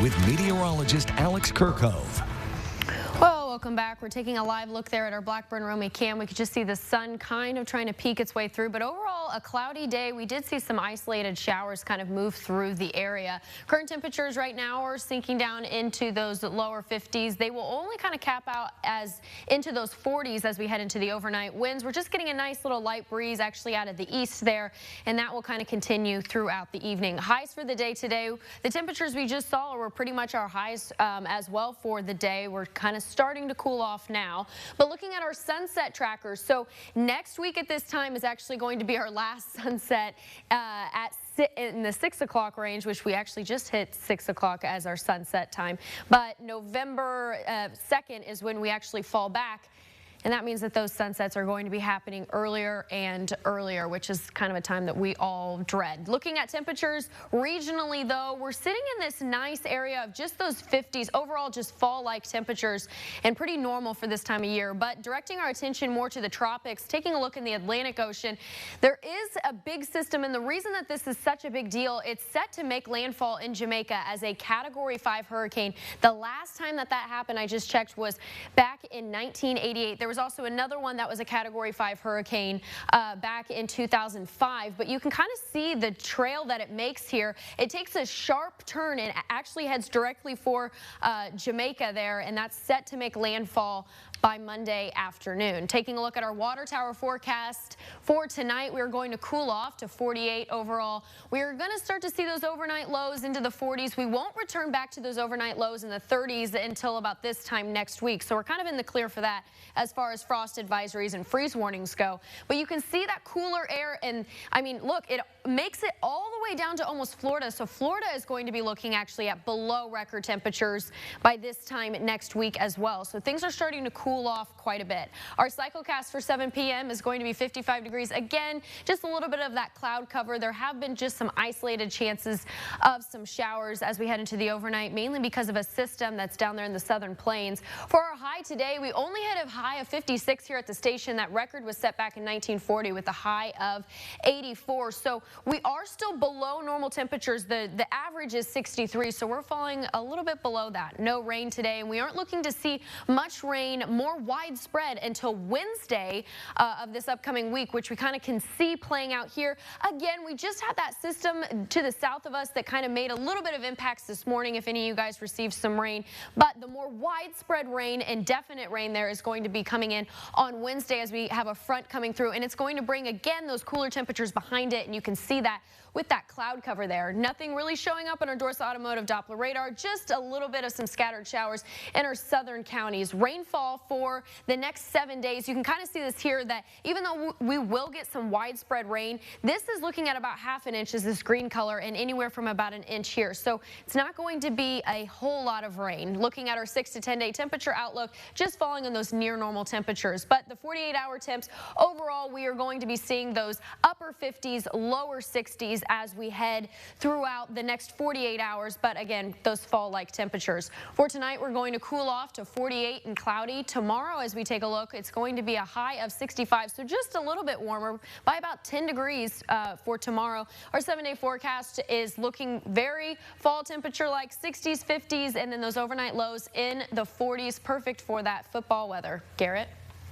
with meteorologist Alex Kirkhope. Well, welcome back. We're taking a live look there at our Blackburn Romy cam. We could just see the sun kind of trying to peek its way through, but overall a cloudy day. We did see some isolated showers kind of move through the area. Current temperatures right now are sinking down into those lower 50s. They will only kind of cap out as into those 40s as we head into the overnight winds. We're just getting a nice little light breeze actually out of the east there, and that will kind of continue throughout the evening. Highs for the day today, the temperatures we just saw were pretty much our highs as well for the day. We're kind of starting to cool off now, but looking at our sunset trackers, so next week at this time is actually going to be our last sunset in the 6 o'clock range, which we actually just hit 6 o'clock as our sunset time. But November 2nd is when we actually fall back. And that means that those sunsets are going to be happening earlier and earlier, which is kind of a time that we all dread. Looking at temperatures regionally, though, we're sitting in this nice area of just those 50s. Overall, just fall-like temperatures and pretty normal for this time of year. But directing our attention more to the tropics, taking a look in the Atlantic Ocean, there is a big system. And the reason that this is such a big deal, it's set to make landfall in Jamaica as a Category 5 hurricane. The last time that happened, I just checked, was back in 1988. There was also another one that was a Category 5 hurricane back in 2005, but you can kind of see the trail that it makes here. It takes a sharp turn and actually heads directly for Jamaica there, and that's set to make landfall by Monday afternoon. Taking a look at our water tower forecast for tonight, we're going to cool off to 48 overall. We're going to start to see those overnight lows into the 40s. We won't return back to those overnight lows in the 30s until about this time next week, so we're kind of in the clear for that as far as frost advisories and freeze warnings go. But you can see that cooler air, and I mean, look, it makes it all the way down to almost Florida. So Florida is going to be looking actually at below record temperatures by this time next week as well. So things are starting to cool off quite a bit. Our cyclocast for 7 p.m. is going to be 55 degrees. Again, just a little bit of that cloud cover. There have been just some isolated chances of some showers as we head into the overnight, mainly because of a system that's down there in the southern plains. For our high today, we only hit a high of 56 here at the station. That record was set back in 1940 with a high of 84. So we are still below normal temperatures. The average is 63, so we're falling a little bit below that. No rain today, and we aren't looking to see much rain, more widespread, until Wednesday of this upcoming week, which we kind of can see playing out here. Again, we just had that system to the south of us that kind of made a little bit of impacts this morning, if any of you guys received some rain. But the more widespread rain and definite rain there is going to be coming in on Wednesday as we have a front coming through, and it's going to bring again those cooler temperatures behind it, and you can see that with that cloud cover there. Nothing really showing up on our Dorsa Automotive Doppler radar, just a little bit of some scattered showers in our southern counties. Rainfall for the next 7 days. You can kind of see this here, that even though we will get some widespread rain, this is looking at about ½ an inch, is this green color, and anywhere from about an inch here. So it's not going to be a whole lot of rain. Looking at our 6 to 10 day temperature outlook, just falling on those near normal temperatures. But the 48-hour temps, overall, we are going to be seeing those upper 50s, lower 60s as we head throughout the next 48 hours. But again, those fall-like temperatures. For tonight, we're going to cool off to 48 and cloudy. Tomorrow, as we take a look, it's going to be a high of 65, so just a little bit warmer by about 10 degrees for tomorrow. Our 7-day forecast is looking very fall temperature, like 60s, 50s, and then those overnight lows in the 40s. Perfect for that football weather. Garrett?